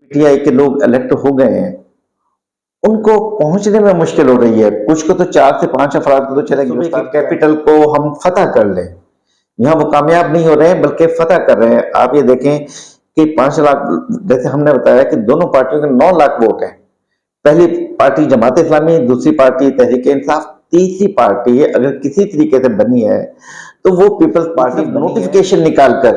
PTI के लोग elect हो गए हैं, उनको पहुंचने में मुश्किल हो रही है। कुछ को तो 4 से 5 अफराद को तो चले गिरफ्तार, कैपिटल को हम फतह कर लें, यहाँ वो कामयाब नहीं हो रहे हैं बल्कि फतह कर रहे हैं। आप ये देखें कि 5 लाख, जैसे हमने बताया कि दोनों पार्टियों के 9 लाख वोट हैं। पहली पार्टी जमात इस्लामी, दूसरी पार्टी तहरीक इंसाफ, तीसरी पार्टी अगर किसी तरीके से बनी है तो वो पीपल्स पार्टी नोटिफिकेशन निकाल कर,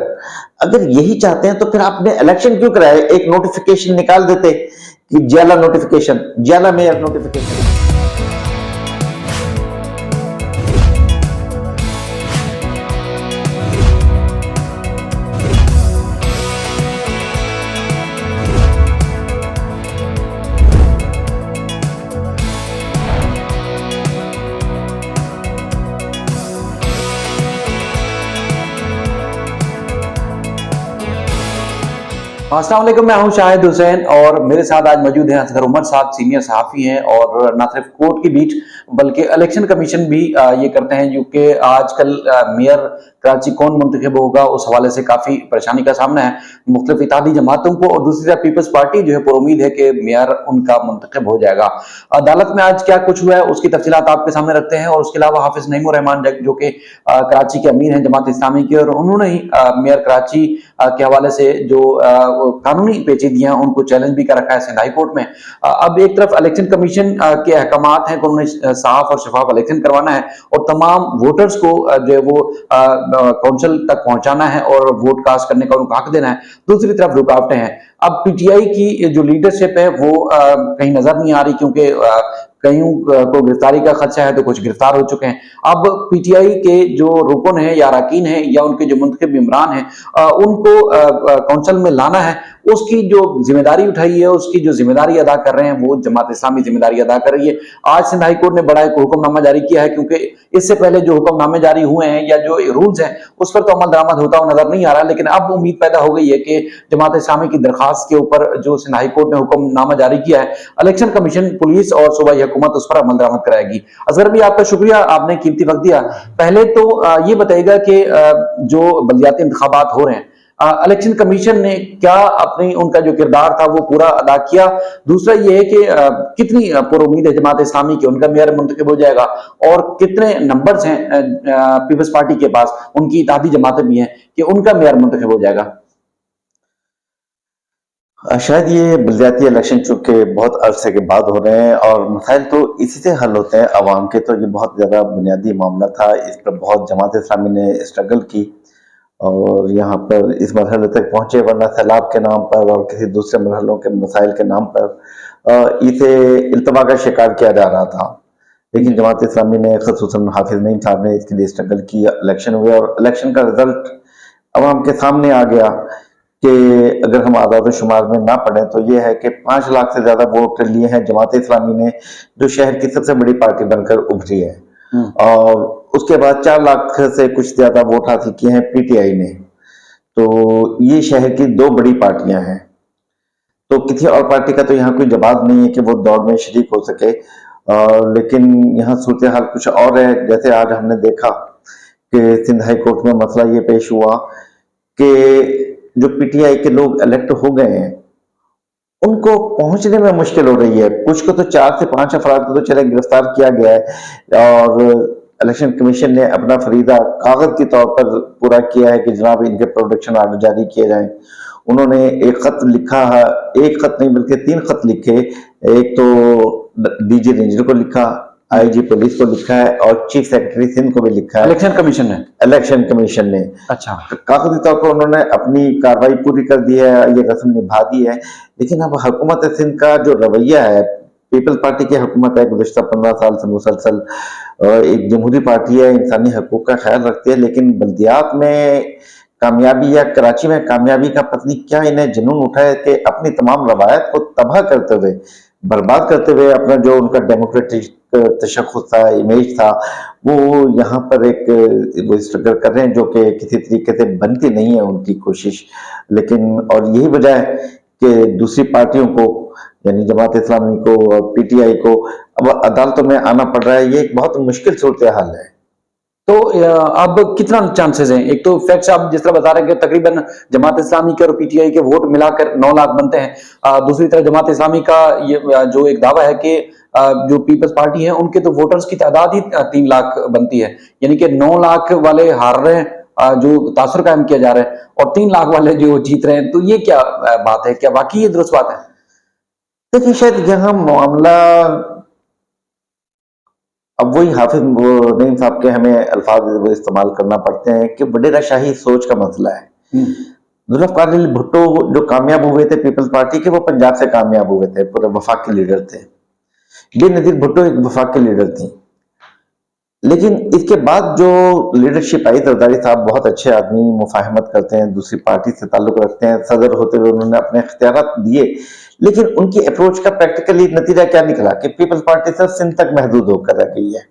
अगर यही चाहते हैं तो फिर आपने इलेक्शन क्यों कराए? एक नोटिफिकेशन निकाल देते कि जियाला नोटिफिकेशन, जियाला मेयर नोटिफिकेशन। अस्सलाम वालेकुम, मैं हूं शाहिद हुसैन और मेरे साथ आज मौजूद हैं असगर उमर साहब, सीनियर सहाफ़ी हैं और न सिर्फ कोर्ट की बीच बल्कि इलेक्शन कमीशन भी ये करते हैं, जो कि आजकल मेयर कराची कौन मुंतखब होगा उस हवाले से काफ़ी परेशानी का सामना है मुख्तलिफ इत्तेहादी जमातों को, और दूसरी तरफ पीपल्स पार्टी जो है पुरुमीद है कि मेयर उनका मुंतखब हो जाएगा। अदालत में आज क्या कुछ हुआ है उसकी तफसीलात आपके सामने रखते हैं, और उसके अलावा हाफिज नईमुर रहमान जो कि कराची के अमीर हैं जमात इस्लामी के, और उन्होंने ही मेयर कराची के हवाले से जो कानूनी पेचीदगियां उनको चैलेंज भी कर रखा है सिंध हाई कोर्ट में। अब एक तरफ इलेक्शन कमीशन के अहकामात हैं कि उन्होंने साफ और शफाफ इलेक्शन करवाना है और तमाम वोटर्स को जो है वो काउंसिल तक पहुंचाना है और वोट कास्ट करने का उनको हक देना है। दूसरी तरफ रुकावटें हैं। अब पीटीआई की जो लीडरशिप है वो कहीं नजर नहीं आ रही, क्योंकि कईयों को गिरफ्तारी का खदशा है तो कुछ गिरफ्तार हो चुके हैं। अब पीटीआई के जो रुकन है या अरकान है या उनके जो मुंतखब इमरान है, उनको काउंसिल में लाना है, उसकी जो जिम्मेदारी उठाई है, उसकी जो जिम्मेदारी अदा कर रहे हैं वो जमात इस्लामी जिम्मेदारी अदा कर रही है। आज सिंध हाई कोर्ट ने बड़ा एक हुक्मनामा जारी किया है, क्योंकि इससे पहले जो हुक्मनामे जारी हुए हैं या जो रूल्स हैं उस पर तो अमल दरामद होता हुआ नजर नहीं आ रहा, लेकिन अब उम्मीद पैदा हो गई है कि जमात इस्लामी की दरखास्त के ऊपर जो सिंध हाई कोर्ट ने हुक्मनामा जारी किया है, इलेक्शन कमीशन, पुलिस और सूबाई हुकूमत उस पर अमल दरामद कराएगी। असगर भी आपका शुक्रिया, आपने कीमती वक्त दिया। पहले तो ये बताइएगा कि जो बल्दियाती इंतखाबात हो रहे हैं, इलेक्शन कमीशन ने क्या अपनी उनका जो किरदार था वो पूरा अदा किया? दूसरा ये है कि कितनी पुरुमीद है जमात इस्लामी की उनका मेयर मुंतखब हो जाएगा, और कितने नंबर्स हैं पीपल्स पार्टी के पास, उनकी इत्तेहादी जमातें भी हैं, कि उनका मेयर मुंतखब हो जाएगा? शायद ये बल्दियाती इलेक्शन चूंकि बहुत अरसे के बाद हो रहे हैं और मसाइल तो इसी से हल होते हैं अवाम के, तो ये बहुत ज़्यादा बुनियादी मामला था। इस पर बहुत जमात इस्लामी ने स्ट्रगल की और यहाँ पर इस मरहले तक पहुँचे, वरना सैलाब के नाम पर और किसी दूसरे मरहलों के मसाइल के नाम पर इसे इल्तवा का शिकार किया जा रहा था। लेकिन जमात इस्लामी ने, ख़ुसूसन हाफिज नईम साहब ने इसके लिए स्ट्रगल की, इलेक्शन हुए और इलेक्शन का रिजल्ट अवाम के सामने आ गया कि अगर हम आदाद शुमार में ना पढ़ें तो ये है कि 5 लाख से ज्यादा वोट लिए हैं जमात इस्लामी ने, जो शहर की सबसे बड़ी पार्टी बनकर उभरी है, और उसके बाद 4 लाख से कुछ ज्यादा वोट हासिल किए हैं पीटीआई ने। तो ये शहर की 2 बड़ी पार्टियां हैं, तो किसी और पार्टी का तो यहाँ कोई जवाब नहीं है कि वो दौड़ में शरीक हो सके। लेकिन यहाँ सूरत हाल कुछ और है। जैसे आज हमने देखा कि सिंध हाई कोर्ट में मसला ये पेश हुआ कि जो पीटीआई के लोग इलेक्ट हो गए हैं, उनको पहुंचने में मुश्किल हो रही है। कुछ को तो 4 से 5 अफराद को तो चले गिरफ्तार किया गया है और इलेक्शन कमीशन ने अपना फरीदा कागज के तौर पर पूरा किया है कि जनाब इनके प्रोटेक्शन आर्डर जारी किए जाएं। उन्होंने एक खत लिखा है, एक खत नहीं बल्कि 3 खत लिखे। एक तो डीजी रेंजर को लिखा, आईजी पुलिस को लिखा है और चीफ सेक्रेटरी सिंध को भी लिखा है। इलेक्शन कमीशन ने अच्छा, कागजी तौर पर उन्होंने अपनी कार्रवाई पूरी कर दी है, ये रस्म निभा दी है। लेकिन अब हुकूमत सिंध का जो रवैया है, पीपल्स पार्टी की हुकूमत है, गुज़श्ता 15 साल से मुसलसल एक जमहूरी पार्टी है, इंसानी हकूक का ख्याल रखती है, लेकिन बल्दियात में कामयाबी या कराची में कामयाबी का पत्नी क्या इन्हें जुनून उठा है कि अपनी तमाम रवायत को तबाह करते हुए, बर्बाद करते हुए, अपना जो उनका डेमोक्रेटिक तशख्खुस था, इमेज था, वो यहाँ पर एक वो स्ट्रगल कर रहे हैं जो कि किसी तरीके से बनती नहीं है उनकी कोशिश। लेकिन और यही वजह है कि दूसरी पार्टियों को यानी जमात इस्लामी को और पीटीआई को अब अदालतों में आना पड़ रहा है। ये एक बहुत मुश्किल सूरत हाल है। तो अब कितना चांसेस हैं? एक तो फैक्ट्स आप जिस तरह बता रहे हैं कि तकरीबन जमात इस्लामी के और पीटीआई के वोट मिलाकर 9 लाख बनते हैं। दूसरी तरफ जमात इस्लामी का ये जो एक दावा है कि जो पीपल्स पार्टी है उनके तो वोटर्स की तादाद ही 3 लाख बनती है, यानी कि 9 लाख वाले हार रहे हैं, जो तासुर कायम किया जा रहा है, और 3 लाख वाले जो जीत रहे हैं। तो ये क्या बात है? क्या वाकई ये दुरुस्त बात है? देखिए, शायद यहाँ मामला अब वही हाफिज नईम साहब के हमें अल्फाज वो इस्तेमाल करना पड़ते हैं कि वडेरा शाही सोच का मसला है। जुल्फ़िकार अली भुट्टो जो कामयाब हुए थे पीपल्स पार्टी के, वो पंजाब से कामयाब हुए थे, पूरे वफाक के लीडर थे। बेनज़ीर भुट्टो एक वफाक के लीडर थी, लेकिन इसके बाद जो लीडरशिप आई, जरदारी साहब बहुत अच्छे आदमी, मुफाहमत करते हैं, दूसरी पार्टी से ताल्लुक रखते हैं, सदर होते हुए उन्होंने अपने इख्तियारात दिए, लेकिन उनकी अप्रोच का प्रैक्टिकली नतीजा क्या निकला कि पीपल्स पार्टी सिर्फ सिंध तक महदूद होकर रह गई है।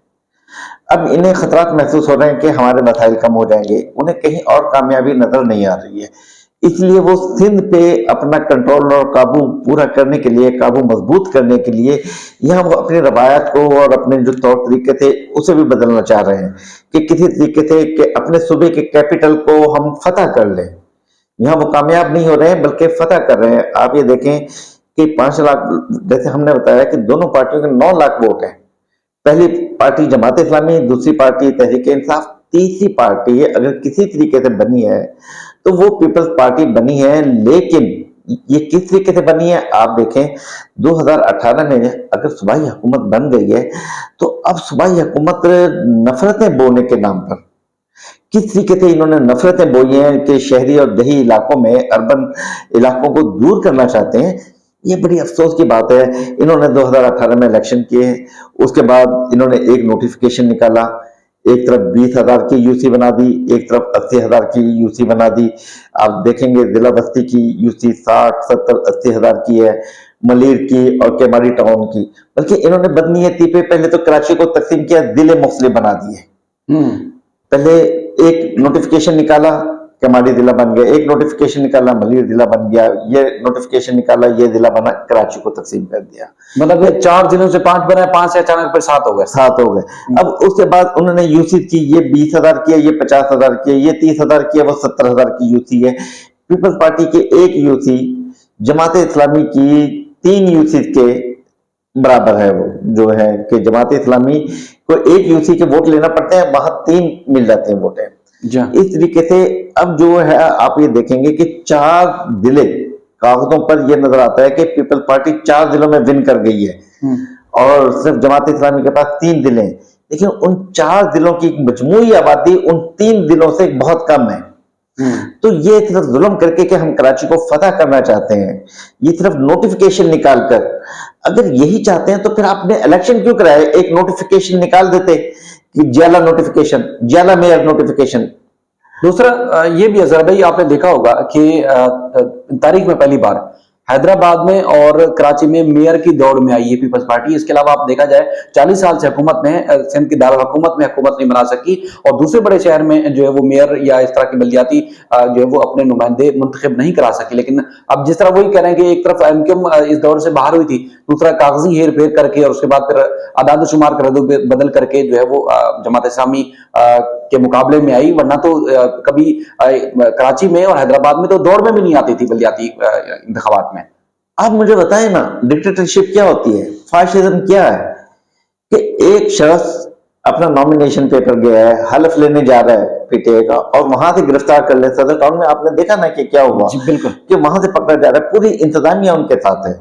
अब इन्हें खतरात महसूस हो रहे हैं कि हमारे मसाइल कम हो जाएंगे, उन्हें कहीं और कामयाबी नजर नहीं आ रही है, इसलिए वो सिंध पे अपना कंट्रोल और काबू पूरा करने के लिए, काबू मजबूत करने के लिए यहाँ वो अपनी रवायत को और अपने जो तौर तरीके थे उसे भी बदलना चाह रहे हैं कि किसी तरीके से कि अपने सूबे के कैपिटल को हम फतह कर लें। यहाँ वो कामयाब नहीं हो रहे हैं बल्कि फतह कर रहे हैं। आप ये देखें कि 5 लाख, जैसे हमने बताया कि दोनों पार्टियों के 9 लाख वोट हैं। पहली पार्टी जमात इस्लामी, दूसरी पार्टी तहरीक इंसाफ, तीसरी पार्टी अगर किसी तरीके से बनी है तो वो पीपल्स पार्टी बनी है। लेकिन ये किस तरीके से बनी है आप देखें, 2018 में अगर सूबाई हुकूमत बन गई है तो अब सूबाई हुकूमत नफरतें बोने के नाम पर किस तरीके से इन्होंने नफरतें बोई हैं कि शहरी और देही इलाकों में, अर्बन इलाकों को दूर करना चाहते हैं। ये बड़ी अफसोस की बात है। इन्होंने 2018 में इलेक्शन किए, उसके बाद इन्होंने एक नोटिफिकेशन निकाला, एक तरफ 20,000 की यूसी बना दी, एक तरफ 80,000 की यूसी बना दी। आप देखेंगे जिला बस्ती की यूसी 60, 70, 80,000 की है, मलिर की और केमारी टाउन की। बल्कि इन्होंने बदनीयती पे पहले तो कराची को तकसीम किया, जिले मुख्तलिफ बना दिए। पहले एक नोटिफिकेशन निकाला, केमारी जिला बन गया, एक नोटिफिकेशन निकाला, मलिर जिला बन गया, ये नोटिफिकेशन निकाला, ये जिला बना, कराची को तकसीम कर दिया। मतलब ये 4 जिलों से 5 बनाए, 5 से अचानक फिर 7 हो गए। 7 हो गए। अब उसके बाद उन्होंने यूसी की, ये 20,000 की है, ये 50,000 की है, ये 30,000 की है, वो 70,000 की यूसी है। पीपल्स पार्टी के एक यूसी जमात इस्लामी की 3 यूसी के बराबर है। वो जो है कि जमात इस्लामी को एक यूसी के वोट लेना पड़ते हैं, वहां 3 मिल जाते हैं वोट है। इस तरीके से अब जो है आप ये देखेंगे कि 4 जिले कागजों पर यह नजर आता है कि पीपल्स पार्टी 4 जिलों में विन कर गई है और सिर्फ जमात इस्लामी के पास 3 जिले हैं। लेकिन उन 4 जिलों की मजमूई आबादी उन 3 जिलों से बहुत कम है। तो ये सिर्फ जुल्म करके कि हम कराची को फतह करना चाहते हैं, ये सिर्फ नोटिफिकेशन निकालकर, अगर यही चाहते हैं तो फिर आपने इलेक्शन क्यों कराया? एक नोटिफिकेशन निकाल देते कि ज्याला नोटिफिकेशन, ज्याला मेयर नोटिफिकेशन। दूसरा ये भी अजहर भाई आपने देखा होगा कि तारीख में पहली बार हैदराबाद में और कराची में मेयर की दौड़ में आई है पीपल्स पार्टी। इसके अलावा आप देखा जाए 40 साल से हुकूमत में, सिंध की दारुल हुकूमत में हुकूमत नहीं बना सकी, और दूसरे बड़े शहर में जो है वो मेयर या इस तरह की बल्दियाती जो है वो अपने नुमाइंदे मुंतखब नहीं करा सकी। लेकिन अब जिस तरह वही कह रहे हैं कि एक तरफ एमक्यूएम इस दौर से बाहर हुई थी, दूसरा कागजी हेर फेर करके और उसके बाद फिर आदाद शुमार कर बदल करके जो है वो जमात इस्लामी के मुकाबले में आई, वरना तो कभी कराची में और हैदराबाद में तो दौड़ में भी नहीं आती थी बल्दियाती इंतखाबात में। आप मुझे बताएं ना, डिक्टेटरशिप क्या होती है, फाशिज्म क्या है? कि एक शख्स अपना नॉमिनेशन पेपर गया है, हल्फ लेने जा रहा है पीटीआई का, और वहां से गिरफ्तार कर ले। सदर टाउन में आपने देखा ना कि क्या हुआ, बिल्कुल, कि वहां से पकड़ा जा रहा है, पूरी इंतजामिया उनके साथ है।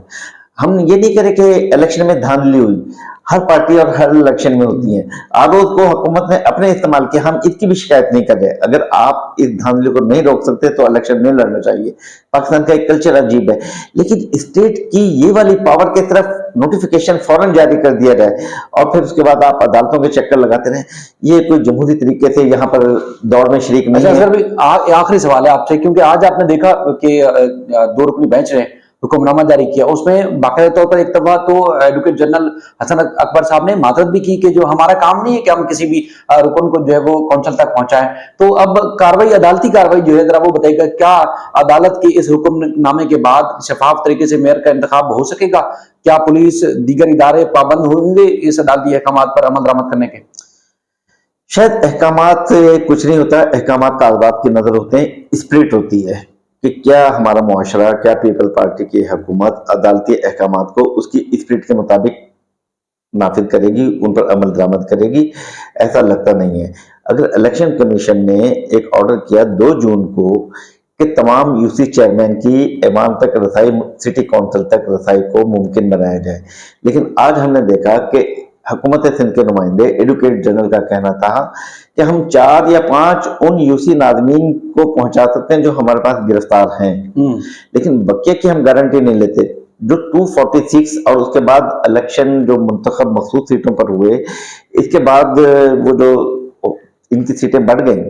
हम ये नहीं करें कि इलेक्शन में धांधली हुई, हर पार्टी और हर इलेक्शन में होती है। आरोप को हुकूमत ने अपने इस्तेमाल किया, हम इसकी भी शिकायत नहीं कर रहे। अगर आप इस धांधली को नहीं रोक सकते तो इलेक्शन नहीं लड़ना चाहिए। पाकिस्तान का एक कल्चर अजीब है, लेकिन स्टेट की ये वाली पावर की तरफ नोटिफिकेशन फौरन जारी कर दिया जाए और फिर उसके बाद आप अदालतों के चक्कर लगाते रहे, ये कोई जमहूरी तरीके से यहाँ पर दौड़ में शरीक नहीं है। आखिरी सवाल है आपसे, क्योंकि आज आपने देखा कि 2 रुकनी बेंच ने हुक्मनामा जारी किया, उसमें बाकायदा तौर पर एक दफा तो एडवोकेट जनरल हसन अकबर साहब ने माजरत भी की कि जो हमारा काम नहीं है कि हम किसी भी रुकन को जो है वो कौंसल तक पहुंचाएं। तो अब कार्रवाई, अदालती कार्रवाई जो है, जरा वो बताइएगा, क्या अदालत के इस हुक्मनामे के बाद शफाफ तरीके से मेयर का इंतखाब हो सकेगा? क्या पुलिस, दीगर इदारे पाबंद होंगे इस अदालती अहकामात पर अमल दरामद करने के? शायद अहकामात से कुछ नहीं होता, अहकामात कागजात की नजर होते हैं, स्पिरिट होती है कि क्या हमारा मुआशरा, क्या पीपल पार्टी की हुकूमत अदालती अहकामात को उसकी स्पिरिट के मुताबिक नाफिज करेगी, उन पर अमल दरामद करेगी। ऐसा लगता नहीं है। अगर इलेक्शन कमीशन ने एक ऑर्डर किया 2 जून को कि तमाम यूसी चेयरमैन की ऐवान तक रसाई, सिटी काउंसिल तक रसाई को मुमकिन बनाया जाए, लेकिन आज हमने देखा कि हुकूमत सिंध के नुमाइंदे एडवोकेट जनरल का कहना था कि हम 4 या 5 उन यूसी नाज़मीन को पहुंचा सकते हैं जो हमारे पास गिरफ्तार हैं, लेकिन बकिया की हम गारंटी नहीं लेते। जो 246 और उसके बाद इलेक्शन जो मुंतखब मखसूस सीटों पर हुए, इसके बाद वो जो इनकी सीटें बढ़ गई,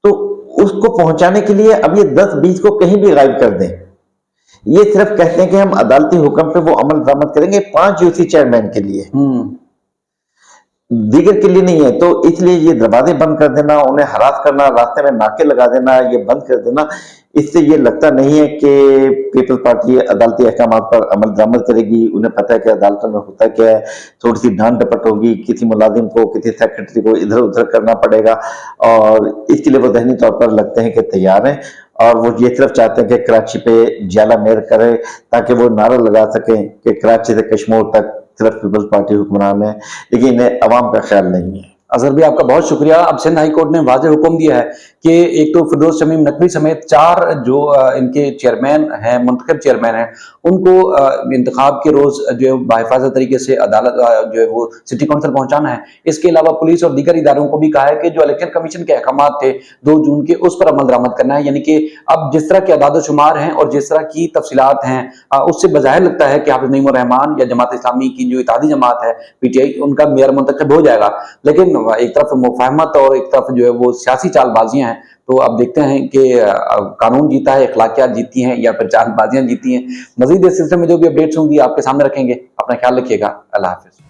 तो उसको पहुंचाने के लिए अब ये 10-20 को कहीं भी गायब कर दें। ये सिर्फ कहते हैं कि हम अदालती हुक्म पे वो अमल दरामद करेंगे 5 यूसी चेयरमैन के लिए, दीगर के लिए नहीं है। तो इसलिए ये दरवाजे बंद कर देना, उन्हें हरास करना, रास्ते में नाके लगा देना, ये बंद कर देना, इससे ये लगता नहीं है कि पीपल पार्टी अदालती अहकाम पर अमल दरामद करेगी। उन्हें पता है कि अदालतों में होता क्या है, थोड़ी सी डांट डपट होगी, किसी मुलाजिम को, किसी सेक्रेटरी को इधर उधर करना पड़ेगा, और इसके लिए वो जहनी तौर पर लगते हैं कि तैयार हैं, और वो ये सिर्फ चाहते हैं कि कराची पे ज्याला मेहर करे ताकि वो नारा लगा सकें कि कराची से कश्मीर तक सिर्फ पीपल्स पार्टी हुक्मरान है, लेकिन इन्हें अवाम का ख्याल नहीं है। अजहर भाई, आपका बहुत शुक्रिया। अब सिंध हाई कोर्ट ने वाज़ेह हुक्म दिया है कि एक तो फिरदौस शमीम नकवी समेत 4 जो इनके चेयरमैन हैं, मुंतखब चेयरमैन हैं, उनको इंतखाब के रोज जो है बाहिफाजत तरीके से अदालत जो है वो सिटी काउंसिल पहुंचाना है। इसके अलावा पुलिस और दीगर इदारों को भी कहा है कि जो इलेक्शन कमीशन के अहकाम थे 2 जून के, उस पर अमल दरामद करना है। यानी कि अब जिस तरह के अदाद-ओ-शुमार हैं और जिस तरह की तफसीलात हैं, उससे बज़ाहिर लगता है कि हाफिज नईमुर रहमान या जमात इस्लामी की जो इत्तेहादी जमात है पीटीआई, उनका मेयर मुंतखब हो जाएगा। लेकिन एक तरफ मुफाहमत और एक तरफ जो है वो सियासी चालबाजियां हैं। तो अब देखते हैं कि कानून जीता है, अखलाकियात जीती हैं या फिर चालबाजियां जीती हैं। मजीद इस सिलसिले में जो भी अपडेट्स होंगी आपके सामने रखेंगे। अपना ख्याल रखिएगा। अल्लाह हाफिज।